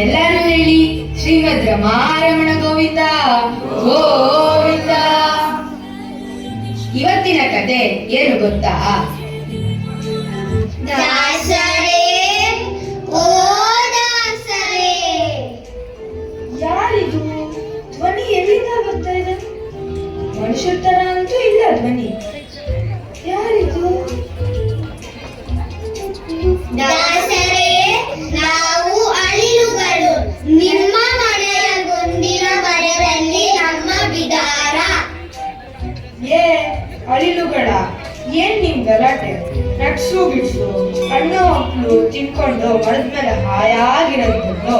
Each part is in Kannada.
ಎಲ್ಲರೂ ಹೇಳಿ ಶ್ರೀಮದ್ ರಮಾರಮಣ ಗೋವಿಂದ ಗೋವಿಂದ. ಇವತ್ತಿನ ಕತೆ ಏನು ಗೊತ್ತಾ? ದಾಸರೇ ಓ ದಾಸರೇ. ಯಾರಿದು ಧ್ವನಿ? ಎಲ್ಲಿಂದ ಬರ್ತಾ ಇದೆ? ಮನುಷ್ಯರ ತರ ಅಂತೂ ಇಲ್ಲ ಧ್ವನಿ. ಯಾರಿದು? ದಾಸರೇ, ನಾವು ಅಳಿಲುಗಳು. ನಿಮ್ಮ ಮನೆಯ ಗೊಂದಿನ ಮರದಲ್ಲಿ ನಮ್ಮ ಬಿಡಾರ. ಏ ಅಳಿಲುಗಳ, ಏನ್ ನಿಮ್ ಗಲಾಟೆ? ನಟ್ಸು ಬಿಡ್ಸು ಹಣ್ಣು ಹಪ್ಪಳು ತಿನ್ಕೊಂಡು ಮರದ ಮೇಲೆ ಹಾಯಾಗಿರೋದು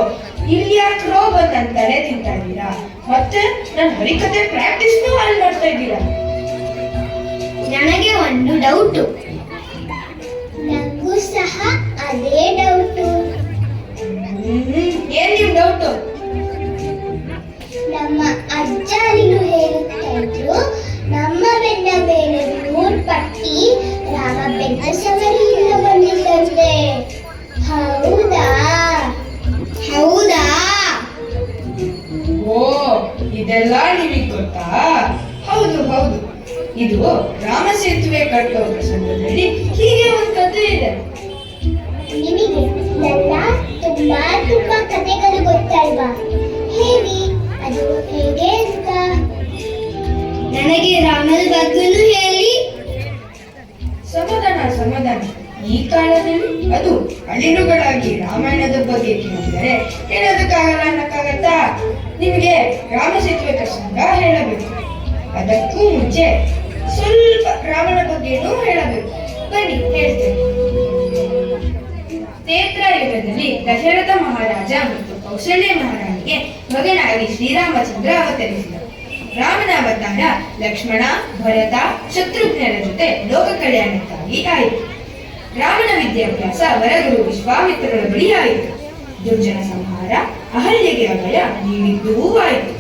ಇಲ್ಲಿ ಯಾಕೆ ರೋಗ ನನ್ನ ತಲೆ ತಿಂತಾ ಇದ್ದೀರಾ? ಮತ್ತೆ ನನ್ನ ಹರಿಕತೆ ಪ್ರಾಕ್ಟೀಸ್ನೂ ಅಲ್ಲಿ ಮಾಡ್ತಾ ಇದ್ದೀರಾ? ನನಗೆ ಒಂದು ಡೌಟು. ನನಗೂ ಸಹ ಅದೇ ಡೌಟು. ಏನ್ ನಿಮ್ ಡೌಟು? ನಮ್ಮ ಅಜ್ಜನಿಗೂ ಹೇಳುತ್ತಾ ಇದ್ರು, ನಮ್ಮ ಬೆನ್ನ ಮೇಲೆ 100 ಪಟ್ಟಿ ರಾಮ ಬೆನ್ನ ಸವರಿಯಿಂದ ಬಂದಿದ್ದಂತೆ. ಹೌದಾ? ಹೌದಾ? ಓ, ಇದೆಲ್ಲ ನಿಮಗೆ ಗೊತ್ತಾ? ಹೌದು ಹೌದು, ಇದು ರಾಮ ಸೇತುವೆ ಕಟ್ಟುವ ಪ್ರಸಂಗದಲ್ಲಿ ಹೀಗೆ ಒಂದು ಕಥೆ ಇದೆ. ನಿಮಗೆ ಎಲ್ಲ ತುಂಬಾ ಕಥೆಗಳು ಗೊತ್ತಲ್ವಾ? ಹೇಳಿ, ಅದು ಹೇಗೆ ಅಂತ. ನನಗೆ ರಾಮನ ಬಗ್ಗೆನೂ ಹೇಳಿ. ಸಮಾಧಾನ ಸಮಾಧಾನ. ಈ ಕಾಲದಲ್ಲಿ ಅದು ಅಳಿಲುಗಳಾಗಿ ರಾಮಾಯಣದ ಬಗ್ಗೆ ಕೇಳಿದರೆ ಹೇಳೋದಕ್ಕಾಗಲ್ಲ ಅನ್ನಕ್ಕಾಗತ್ತಾ? ನಿಮಗೆ ರಾಮ ಸೇತುವೆ ಪ್ರಸಂಗ ಹೇಳಬೇಕು. ಅದಕ್ಕೂ ಮುಂಚೆ ಸ್ವಲ್ಪ ರಾಮನ ಬಗ್ಗೆನೂ ಹೇಳಬೇಕು. ಬನ್ನಿ ಹೇಳ್ತೇನೆ. ತ್ರೇತಾಯುಗದಲ್ಲಿ ದಶರಥ ಮಹಾರಾಜ ಮತ್ತು ಕೌಸಲ್ಯ ಮಹಾರಾಣಿಗೆ ಮಗನಾಗಿ ಶ್ರೀರಾಮಚಂದ್ರ ಅವತರಿಸಿದರು. ರಾಮನ ಅವತಾರ ಲಕ್ಷ್ಮಣ, ಭರತ, ಶತ್ರುಘ್ನರ ಜೊತೆ ಲೋಕ ಕಲ್ಯಾಣಕ್ಕಾಗಿ ಆಯಿತು. ರಾಮನ ವಿದ್ಯಾಭ್ಯಾಸ ವರಗುರು ವಿಶ್ವಾಮಿತ್ರರ ಬಳಿ ಆಯಿತು. ದುರ್ಜನ ಸಂಹಾರ, ಅಹಲ್ಯೆಗೆ ಅಭಯ ನೀಡಿದ್ದೂ ಆಯಿತು.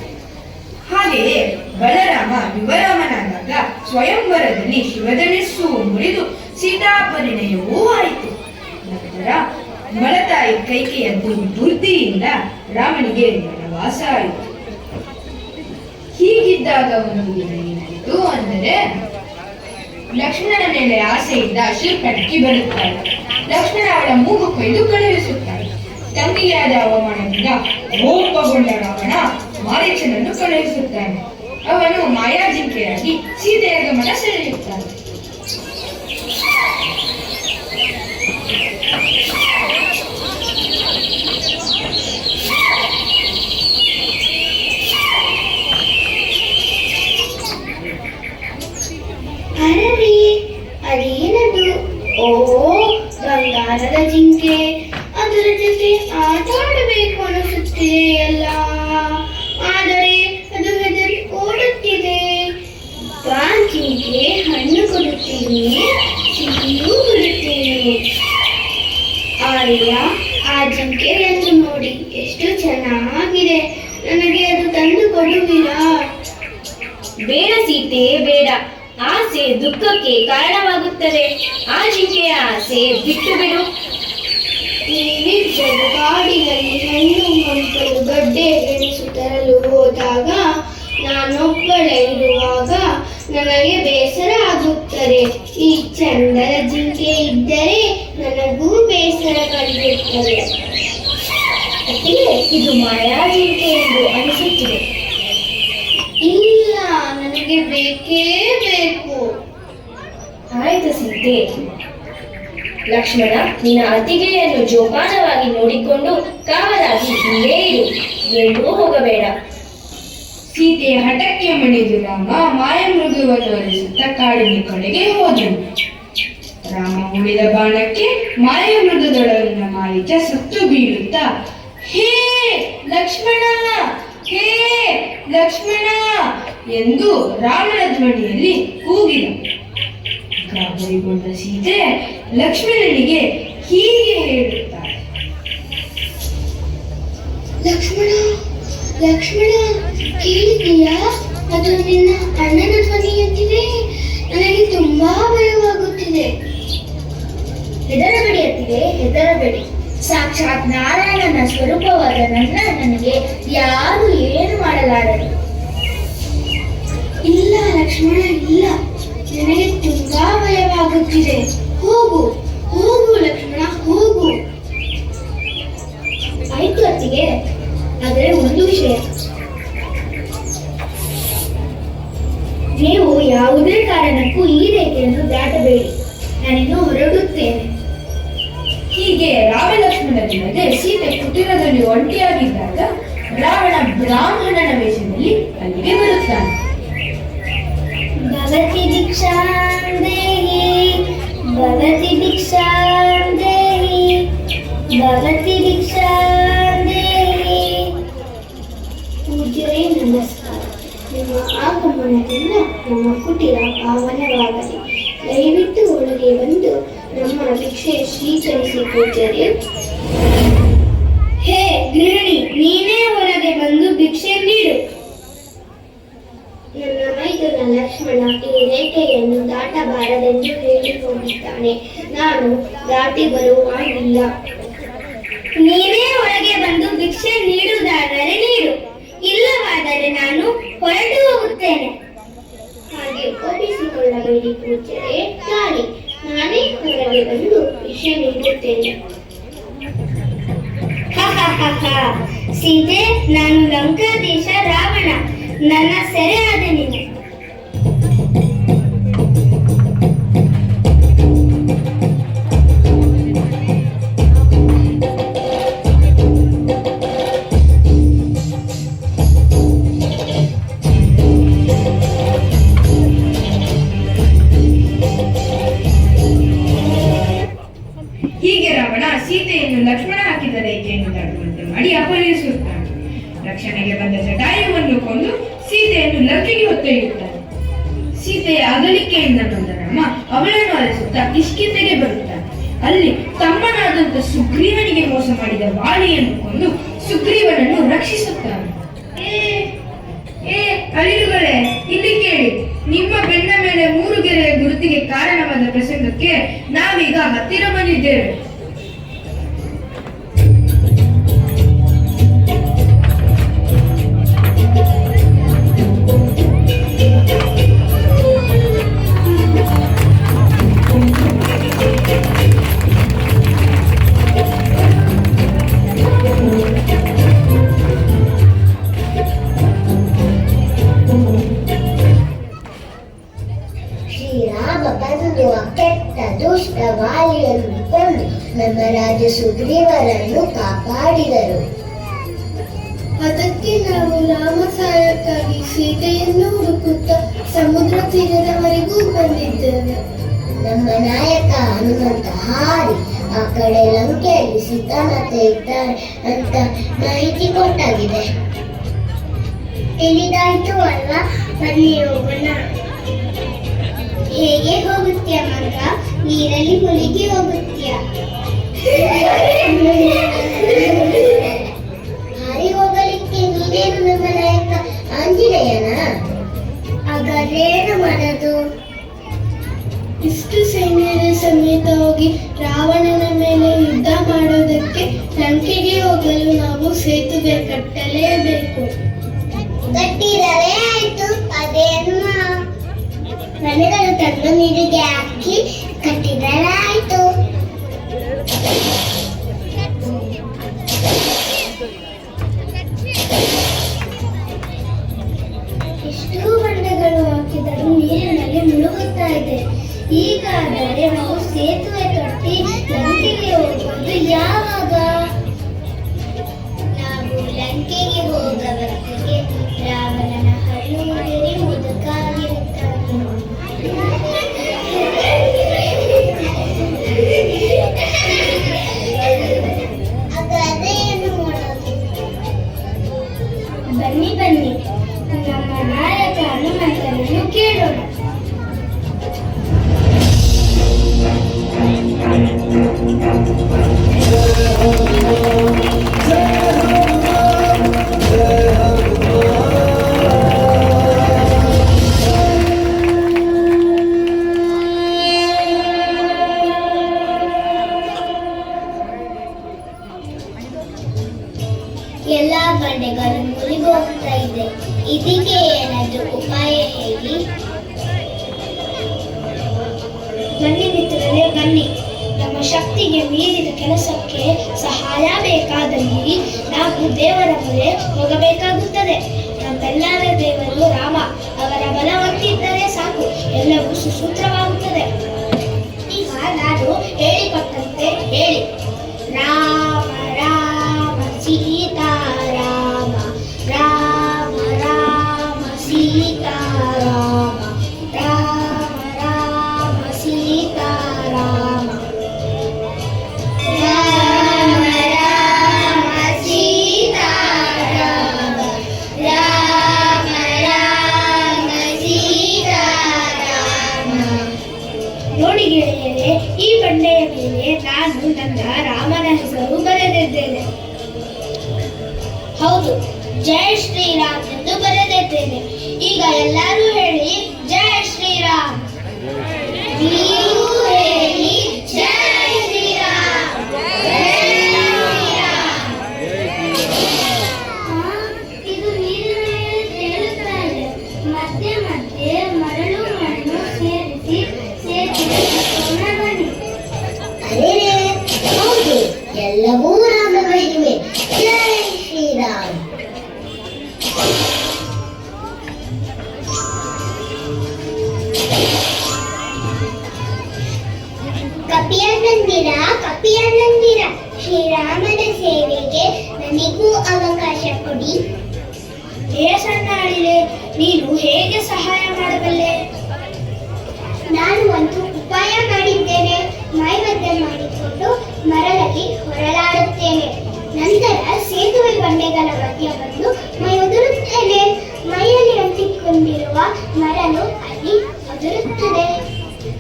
ಹಾಗೆಯೇ ಬಲರಾಮ ಯುವರಾಮನಾದಾಗ ಸ್ವಯಂವರದಲ್ಲಿ ಶಿವಧನುಸ್ಸು ಮುರಿದು ಸೀತಾಪರಿಣಯವೂ ಆಯಿತು. ನಂತರ ಮಲತಾಯಿ ಕೈಕೆಯ ದುರ್ಬುದ್ಧಿಯಿಂದ ರಾಮನಿಗೆ ವನವಾಸ ಆಯಿತು. ಹೀಗಿದ್ದಾಗ ಒಂದು ದಿನ ಏನಾಯಿತು ಅಂದರೆ, ಲಕ್ಷ್ಮಣನ ಮೇಲೆ ಆಸೆಯಿಂದ ಶೂರ್ಪಣಖಿ ಬರುತ್ತಾಳೆ. ಲಕ್ಷ್ಮಣ ಅವಳ ಮೂಗು ಕೊಯ್ದು ಕಳುಹಿಸುತ್ತಾಳೆ. ತಂಗಿಯಾದ ಅವಮಾನದಿಂದ ಕೋಪಗೊಂಡ ರಾವಣ ಮಾರೀಚನನ್ನು ಕಳುಹಿಸುತ್ತಾನೆ. ಅವನು ಮಾಯಾಜಿಂಕೆಯಾಗಿ ಸೀತೆಯ ಗಮನ ಸೆಳೆಯುತ್ತಾನೆ. ಅರರಿ, ಅದೇನದು? ಓ, ಬಂಗಾರದ ಜಿಂಕೆ. ಅದರ ಜೊತೆ ಆಟ ಆಡಬೇಕು ಅನಿಸುತ್ತಿದೆ ಅಲ್ಲ. ಆದರೆ ಅದು ಹೆದರಿ ಓಡುತ್ತಿದೆ. ಬಾ ಜಿಂಕೆ, ಹಣ್ಣು ಕೊಡುತ್ತೀನಿ, ಸಿಹಿಯೂ ಕೊಡುತ್ತೀನಿ. ಆರ್ಯ, ಆ ಜಿಂಕೆಯನ್ನು ನೋಡಿ ಎಷ್ಟು ಚೆನ್ನಾಗಿದೆ. ನನಗೆ ಅದು ತಂದು ಕೊಡುವಿರಾ? ಬೇಡ ಸೀತೆ, ಬೇಡ. ಆಸೆ ದುಃಖಕ್ಕೆ ಕಾರಣವಾಗುತ್ತದೆ. ಆ ಜಿಂಕೆಯ ಆಸೆ ಬಿಟ್ಟು ಬಿಡು. ನೀವಿಬ್ಬರು ಕಾಡಿನಲ್ಲಿ ಹಣ್ಣು ಹಂಪಲು ಗಡ್ಡೆ ಗೆಣಸು ತರಲು ಹೋದಾಗ ನಾನೊಬ್ಬಳೇ ಇರುವಾಗ ನನಗೆ ಬೇಸರ ಆಗುತ್ತದೆ. ಈ ಚಂದದ ಜಿಂಕೆ ಇದ್ದರೆ ನನಗೂ ಬೇಸರ ಕಳೆಯುತ್ತದೆ. ಇದು ಮಾಯಾ ಜಿಂಕೆ ಎಂದು ಅನಿಸುತ್ತಿದೆ. ಇಲ್ಲ, ನನಗೆ ಬೇಕೇ ಬೇಕು. ಆಯ್ತು ಸೀತೆ. ಲಕ್ಷ್ಮಣ, ನಿನ್ನ ಅತ್ತಿಗೆಯನ್ನು ಜೋಪಾನವಾಗಿ ನೋಡಿಕೊಂಡು ಕಾವಲಾಗಿ ಇಲ್ಲೇ ಇರು, ಎಲ್ಲೂ ಹೋಗಬೇಡ. ಸೀತೆಯ ಹಠಕ್ಕೆ ಮಣಿದು ರಾಮ ಮಾಯಮೃಗವನ್ನು ಒಲಿಸುತ್ತಾ ಕಾಡಿನ ಕಡೆಗೆ ಹೋದನು. ರಾಮ ಉಳಿದ ಬಾಣಕ್ಕೆ ಮಾಯಮೃಗದೊಳಗಿನ ಮಾರೀಚ ಸತ್ತು ಬೀಳುತ್ತಾ, ಹೇ ಲಕ್ಷ್ಮಣ, ಹೇ ಲಕ್ಷ್ಮಣ ಎಂದು ರಾಮನ ಧ್ವನಿಯಲ್ಲಿ ಕೂಗಿದ. ಗಾಬರಿಗೊಂಡ ಸೀತೆ ಲಕ್ಷ್ಮಣನಿಗೆ ಹೀಗೆ ಹೇಳುತ್ತಾಳೆ, ಲಕ್ಷ್ಮಣ, ಲಕ್ಷ್ಮಣ, ಕೇಳಿದೀಯಾ? ಅದು ನಿನ್ನ ಅಣ್ಣನ ಧ್ವನಿಯಂತಿದೆ. ನನಗೆ ತುಂಬಾ ಭಯವಾಗುತ್ತಿದೆ. ಹೆದರಬೇಡಿ ಅತ್ತಿಗೆ, ಹೆದರಬೇಡಿ. ಸಾಕ್ಷಾತ್ ನಾರಾಯಣನ ಸ್ವರೂಪವಾದ ನನ್ನ ನನಗೆ ಯಾರು ಏನು ಮಾಡಲಾರರು. ಇಲ್ಲ ಲಕ್ಷ್ಮಣ, ಇಲ್ಲ, ನನಗೆ ತುಂಬಾ ಭಯವಾಗುತ್ತಿದೆ. ಹೋಗು ಹೋಗು ಲಕ್ಷ್ಮಣ, ಹೋಗು. ಆಯ್ತು ಅತ್ತಿಗೆ, ಆದರೆ ಒಂದು ವಿಷಯ, ನೀವು ಯಾವುದೇ ಕಾರಣಕ್ಕೂ ಈ ರೇಖೆಯನ್ನು ದಾಟಬೇಡಿ. ನಾನಿನ್ನು ಹೊರಡುತ್ತೇನೆ. ಹೀಗೆ ರಾಮಲಕ್ಷ್ಮಣರಿಲ್ಲದೆ ಸೀತೆ ಕುಟೀರದಲ್ಲಿ ಒಂಟಿಯಾಗಿದ್ದಾಗ ರಾವಣ ಬ್ರಾಹ್ಮಣನ ವೇಷದಲ್ಲಿ ಅಲ್ಲಿಗೆ ಬರುತ್ತಾನೆ. ಭಗತಿ ಭಿಕ್ಷಾಂ ದೇಹಿ, ಭಗತಿ ಭಿಕ್ಷಾಂ ದೇಹಿ, ಭಗತಿ ಭಿಕ್ಷಾಂ ದೇಹಿ. ಪೂಜ್ಯರೇ ನಮಸ್ಕಾರ. ನಿಮ್ಮ ಆಗಮನದಿಂದ ನಮ್ಮ ಕುಟೀರ ಪಾವನವಾಗಲಿ. ದಯವಿಟ್ಟು ಒಳಗೆ ಬಂದು ನಮ್ಮ ಭಿಕ್ಷೆ ಸ್ವೀಕರಿಸಿ ಪೂಜ್ಯರೇ. ಹೇ ಗೃಹಿಣಿ, ನೀನೇ ಒಳಗೆ ಬಂದು ಭಿಕ್ಷೆ ನೀಡು. ನನ್ನ ಮೈದುನ ಲಕ್ಷ್ಮಣ ಈ ರೇಖೆಯನ್ನು ದಾಟಬಾರದೆಂದು ಹೇಳಿ ಹೋಗಿದ್ದಾನೆ. ನಾನು ದಾಟಿ ಬರುವಾಗಿಲ್ಲ. ನೀನೇ ಒಳಗೆ ಬಂದು ಭಿಕ್ಷೆ ನೀಡುವುದಾದರೆ ನೀಡು, ಇಲ್ಲವಾದರೆ ನಾನು ಹೊರಟು ಹೋಗುತ್ತೇನೆ. ಹಾಗೆ ಕೋಪಿಸಿಕೊಳ್ಳಬೇಡಿ ಪೂಜ್ಯರೇ, ತಾಳಿ ನಾನೇ ಹೊರಗೆ ಬಂದು ಭಿಕ್ಷೆ ನೀಡುತ್ತೇನೆ. ಸೀತೆ, ನಾನು ಲಂಕಾದೇಶ ರಾವಣ, ನನ್ನ ಸೆರೆ ಆದ ನೀನು. ಹೀಗೆ ರಾವಣ ಸೀತೆಯನ್ನು ಲಕ್ಷ್ಮಣ ಹಾಕಿದ ರೇಖೆಯನ್ನು ದಾಟುವಂತೆ ಮಾಡಿ ಅಪಹರಿಸುತ್ತಾನೆ. ರಕ್ಷಣೆಗೆ ಬಂದ ಜಟಾಯುವನ್ನು ಕೊಂದು ಸೀತೆಯನ್ನು ಲಂಕೆಗೆ ಹೊತ್ತೊಯ್ಯುತ್ತಾನೆ. ಸೀತೆಯ ಅಗಲಿಕೆಯಿಂದ ಬಂದ ರಾಮ ಅವಳನ್ನು ಅರಸುತ್ತಾ ಕಿಷ್ಕಿಂಧೆಗೆ ಬರುತ್ತಾನೆ. ಅಲ್ಲಿ ತಮ್ಮನಾದಂತ ಸುಗ್ರೀವನಿಗೆ ಮೋಸ ಮಾಡಿದ ವಾಲಿಯನ್ನು ಕೊಂದು ಸುಗ್ರೀವನನ್ನು ರಕ್ಷಿಸುತ್ತಾನೆ. ಅಳಿಲುಗಳೇ, ಇಲ್ಲಿ ಕೇಳಿ. ನಿಮ್ಮ ಬೆನ್ನ ಮೇಲೆ 3 ಗೆರೆಯ ಗುರುತಿಗೆ ಕಾರಣವಾದ ಪ್ರಸಂಗಕ್ಕೆ ನಾವೀಗ ಹತ್ತಿರ ಬಂದಿದ್ದೇವೆ. ವಾಲಿಯನ್ನು ಕೊಂದು ನಮ್ಮ ರಾಜ ಸುಗ್ರೀವರನ್ನು ಕಾಪಾಡಿದರು. ಅದಕ್ಕೆ ನಾವು ರಾಮ ಸಹಾಯಕ್ಕಾಗಿ ಸೀತೆಯನ್ನು ಹುಡುಕುತ್ತಾ ಸಮುದ್ರ ತೀರದವರೆಗೂ ಬಂದಿದ್ದೇವೆ. ನಮ್ಮ ನಾಯಕ ಹನುಮಂತ ಹಾರಿ ಆ ಕಡೆ ಲಂಕೆಯಲ್ಲಿ ಸೀತಾಮಾತೆ ಇದ್ದಾರೆ ಅಂತ ಮಾಹಿತಿ ಕೊಟ್ಟಾಗಿದೆ. ತಿಳಿದಾಯ್ತು ಅಲ್ವಾ? ಬನ್ನಿ ಹೋಗೋಣ. ಹೇಗೆ ಹೋಗುತ್ತೀಯ ಮಗ? ನೀರಲ್ಲಿ ಮುಳುಗಿ ಹೋಗುತ್ತೀಯ. ಹಾರಿ ಹೋಗಲಿಕ್ಕೆ ನೀನೇನು ನಮ್ಮ ನಾಯಕ ಆಂಜನೇಯನ? ಹಾಗಾದ್ರೇನು ಮಾಡೋದು? ಇಷ್ಟು ಸೈನ್ಯದ ಸಮೇತ ಹೋಗಿ ರಾವಣನ ಮೇಲೆ ಯುದ್ಧ ಮಾಡೋದಕ್ಕೆ ಲಂಕೆಗೆ ಹೋಗಲು ನಾವು ಸೇತುವೆ ಕಟ್ಟಲೇಬೇಕು. ಕಟ್ಟಿರಲೇ ಆಯ್ತು. ಅದೇನು ಮನೆಗಳು ತಂದು ನೀರಿಗೆ ಹಾಕಿ ಕಟ್ಟಿದರೆ ಆಯ್ತು. ಎಷ್ಟು ಬಂಡೆಗಳು ಹಾಕಿದರೂ ನೀರಿನಲ್ಲಿ ಮುಳುಗುತ್ತಾ ಇದೆ. ಹೀಗಾದರೆ ನಾವು ಸೇತುವೆ ಕಟ್ಟಿ ಲಂಕೆಗೆ ಹೋಗೋದು ಯಾವಾಗ? ನಾವು ಲಂಕೆಗೆ ಹೋಗವರೆಗೆ ರಾವಣನ ಹಳ್ಳು ಮುಗಿರಿ ಮುದುಕಾಗಿರುತ್ತಾನೆ. ಬನ್ನಿ ಬನ್ನಿ, ನಮ್ಮ ನಾಯಕ ಹನುಮಂತನನ್ನು ಕೇಳೋಣ. ಎಲ್ಲ ಬಂಡೆಗಳು ಮುರಿಗೋಗ್ತಾ ಇದೆ. ಇದಕ್ಕೆ ಏನಾದರೂ ಉಪಾಯ ಹೇಳಿ. ಬನ್ನಿ ಮಿತ್ರರೇ, ಬನ್ನಿ. ನಮ್ಮ ಶಕ್ತಿಗೆ ಮೀರಿದ ಕೆಲಸಕ್ಕೆ ಸಹಾಯ ಬೇಕಾದಲ್ಲಿ ನಾವು ದೇವರ ಮೊರೆ ಹೋಗಬೇಕಾಗುತ್ತದೆ. ನಮ್ಮೆಲ್ಲರ ದೇವರು ರಾಮ. ಅವರ ಬಲವಂತಿದ್ದರೆ ಸಾಕು, ಎಲ್ಲವೂ ಸುಸೂತ್ರವಾಗುತ್ತದೆ. ಈಗ ನಾನು ಹೇಳಿಕೊಟ್ಟಂತೆ ಹೇಳಿ. ರಾಮ ರಾಮ ಸೀತಾರಾಮ, ರಾಮ ರಾಮ ಸೀತಾರಾಮ, ರಾಮ ರಾಮ ಸೀತಾರಾಮ, ರಾಮ ರಾಮ ಸೀತಾರಾಮ, ರಾಮ ರಾಮ ಸೀತಾರಾಮ. ನೋಡಿ ಗೆಳೆಯರೇ, ಈ ಬಂಡೆಯ ಮೇಲೆ ನಾನು ನನ್ನ ರಾಮನ ಹೆಸರು ಬರೆದಿದ್ದೇನೆ. ಹೌದು, ಜೈ ಶ್ರೀರಾಮ್ ಎಂದು ಬರೆದಿದ್ದೇನೆ. ಈಗ ಎಲ್ಲರೂ ಹೇಳಿ, ಜೈ ಶ್ರೀರಾಮ್. ನೀವು ಹೇಳಿ, ಜೈ ಶ್ರೀರಾಮ್. ಇದು ನೀರಿನ ಮೇಲೆ ತೇಲುತ್ತಾ ಇದೆ. ಮಧ್ಯೆ ಮಧ್ಯೆ ಮರಳು ಮಣ್ಣು ಸೇರಿಸಿದ ಬನ್ನಿ. ಹೌದು, ಎಲ್ಲವೂ ರಾಮ ಮಹಿಮೆ. ಜೈ ಶ್ರೀರಾಮ್. ಕಪಿಯನ್ನಂದಿರ, ಶ್ರೀರಾಮನ ಸೇವೆಗೆ ನನಗೂ ಅವಕಾಶ ಕೊಡಿ. ಹೇ ಸಣ್ಣಾಳಿಲೆ, ನೀನು ಹೇಗೆ ಸಹಾಯ ಮಾಡಬಲ್ಲೆ? ನಾನು ಒಂದು ಉಪಾಯ ಮಾಡಿದ್ದೇನೆ. ಮೈಮದ್ದೆ ಮಾಡಿಕೊಂಡು ಮರಳಲ್ಲಿ ಹೊರಳಾಡುತ್ತೇನೆ. ನಂತರ ಸೇತುವೆ ಬಂಡೆಗಳ ಮಧ್ಯ ಬಂದು ಮೈ ಉದುರುತ್ತೇನೆ. ಮೈಯಲ್ಲಿ ಅಂಟಿಕೊಂಡಿರುವ ಮರಳು ಅಲ್ಲಿ ಉದುರುತ್ತದೆ.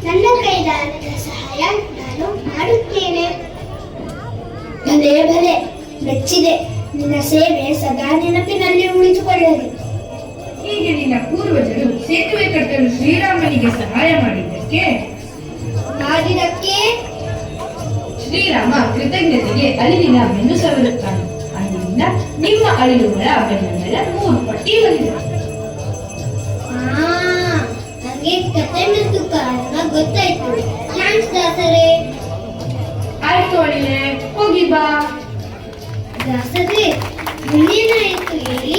ನನ್ನ ಕೈದಾರದ ಸಹಾಯ ನಾನು ಮಾಡುತ್ತೇನೆ. ಭಲೆ ಭಲೆ, ಮೆಚ್ಚಿದೆ. ನಿನ್ನ ಸೇವೆ ಸದಾ ನೆನಪಿನಲ್ಲಿ ಉಳಿದುಕೊಳ್ಳಲಿ. ಹೀಗೆ ನಿನ್ನ ಪೂರ್ವಜರು ಸೇತುವೆ ಕಟ್ಟಲು ಶ್ರೀರಾಮನಿಗೆ ಸಹಾಯ ಮಾಡಿದ್ದಕ್ಕೆ ಶ್ರೀರಾಮ ಕೃತಜ್ಞತೆಗೆ ಅಳಿಲಿನ ಬೆನ್ನು ಸವರುತ್ತಾನೆ. ಅಂದಿನಿಂದ ನಿಮ್ಮ ಅಳಿಲುಗಳ ಬೆನ್ನ ಮೇಲೆ 3 ಪಟ್ಟಿ ಬಂದಿದೆ. ನನಗೆ ಕತೆ ಮತ್ತು ಕಾರಣ ಗೊತ್ತಾಯ್ತು. ಥ್ಯಾಂಕ್ಸ್ ದಾಸರೇ. ಆಯ್ತು ಅಳಿಲೆ, ಹೋಗಿ ಬಾ. ದಾಸರೇ, ಮುಂದೇನಾಯ್ತು ಹೇಳಿ.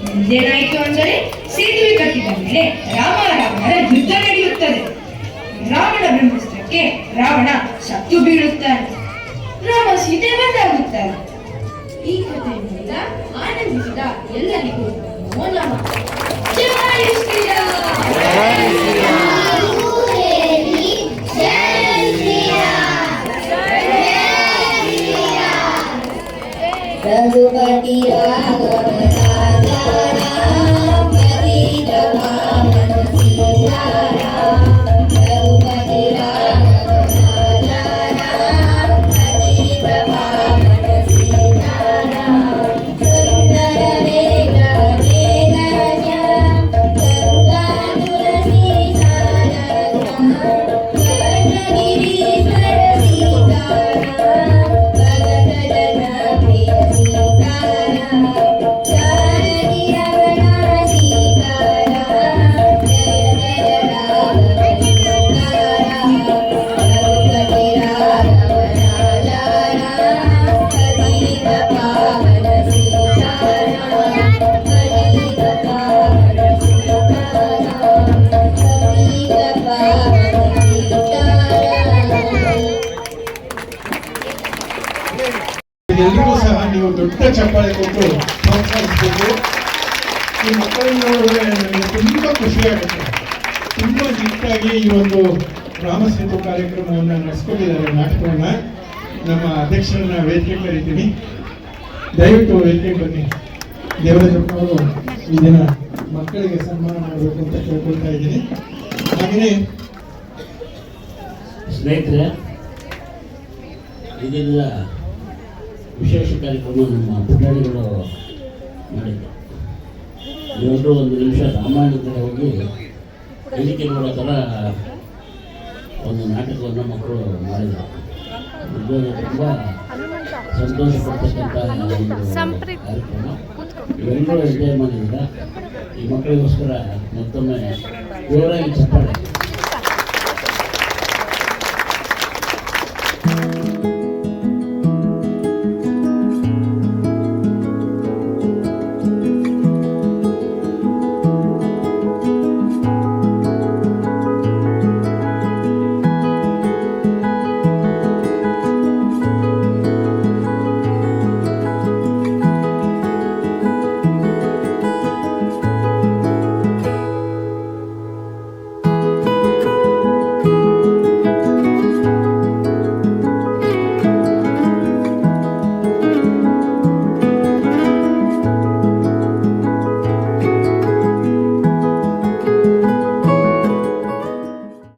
ಮುಂದೇನಾಯ್ತು ಅಂದರೆ ಸೇತುವೆ ಕಟ್ಟಿದ ಮೇಲೆ ರಾಮರ ಯುದ್ಧ ನಡೆಯುತ್ತದೆ. ರಾವಣ ಬ್ರಹ್ಮಾಸ್ತ್ರಕ್ಕೆ ರಾವಣ ಸತ್ತು ಬೀಳುತ್ತಾನೆ. ರಾಮ ಸೀತೆ ಬಂದಾಗುತ್ತಾರೆ. ಈ ಕಥೆಯಿಂದ ಆನಂದಿಸಿದ ಎಲ್ಲರಿಗೂ ನಮೋ ನಮಃ. ಜೈ ಶ್ರೀರಾಮ್. ರಘುಪತಿ ರಾಘವ ರಾಜಾ ರಾಮ ಪತಿತ ಪಾವನ ಸೀತಾರಾಮ, ರಘುಪತಿ ರಾಘವ ರಾಜಾ ರಾಮ ಪತಿತ ಪಾವನ ಸೀತಾರಾಮ, ಸುಂದರ ವೇದ ವೇದಜ ಗಂಗಾಧುರ ಸೀತಾರಾಮ, ಗಜಗಿರೀಶ್ವರ ಸೀತಾರಾಮ, ಭಗತ ಜನ ಪ್ರಿಯ ಸೀತಾರಾಮ, ಜಾನಕಿ ರಮಣ ಸೀತಾರಾಮ, ಜಯ ಜಯ ರಾಮ ಸೀತಾರಾಮ, ರಘುಪತಿ ರಾಘವ ರಾಜಾ ರಾಮ ಪತಿತ ಪಾವನ ಸೀತಾರಾಮ, ಪತಿತ ಪಾವನ ಸೀತಾರಾಮ, ಪತಿತ ಪಾವನ ಸೀತಾರಾಮ. ಎಲ್ಲರಿಗೂ ಸಹ ನೀವು ದೊಡ್ಡ ಚಪ್ಪಾಳೆ ಕೊಟ್ಟು ಪ್ರೋತ್ಸಾಹಿಸಬೇಕು. ಈ ಮಕ್ಕಳನ್ನು ನೋಡಿದ್ರೆ ನನಗೆ ತುಂಬ ಖುಷಿಯಾಗುತ್ತೆ. ತುಂಬ ನೀಟಾಗಿ ಈ ಒಂದು ರಾಮ ಸೇತು ಕಾರ್ಯಕ್ರಮವನ್ನು ನಡೆಸ್ಕೊಂಡಿದ್ದಾರೆ. ನಾಟಕವನ್ನು ನಮ್ಮ ಅಧ್ಯಕ್ಷರನ್ನ ವೇದಿಕೆ ಕರಿತೀನಿ. ದಯವಿಟ್ಟು ವೇದಿಕೆ ಬನ್ನಿ. ದೇವರಾಜಪ್ಪನವರು ಈ ದಿನ ಮಕ್ಕಳಿಗೆ ಸನ್ಮಾನ ಮಾಡಬೇಕು ಅಂತ ಕೇಳ್ಕೊಳ್ತಾ ಇದ್ದೀನಿ. ಹಾಗೆಯೇ ಸ್ನೇಹಿತರೆ, ಇದರಿಂದ ವಿಶೇಷ ಕಾರ್ಯಕ್ರಮ ನಮ್ಮ ಪುಟಾಣಿಗಳು ಮಾಡಿದ್ದು. ಇವತ್ತು 1 ನಿಮಿಷ ರಾಮಾಯಣದ ಕಡೆ ಹೋಗಿ ಹೇಳಿಕೆ ನೋಡೋ ಥರ ಒಂದು ನಾಟಕವನ್ನು ಮಕ್ಕಳು ಮಾಡಿದರು. ಇದು ತುಂಬ ಸಂತೋಷ ಪಡ್ತಕ್ಕಂಥ ಒಂದು ಕಾರ್ಯಕ್ರಮ. ಇವೆಲ್ಲರೂ ಎಂಜಾಯ್ ಮಾಡಿದ್ದೀರ. ಈ ಮಕ್ಕಳಿಗೋಸ್ಕರ ಮತ್ತೊಮ್ಮೆ ಜೋರಾಗಿ ಚಪ್ಪಾಳೆ.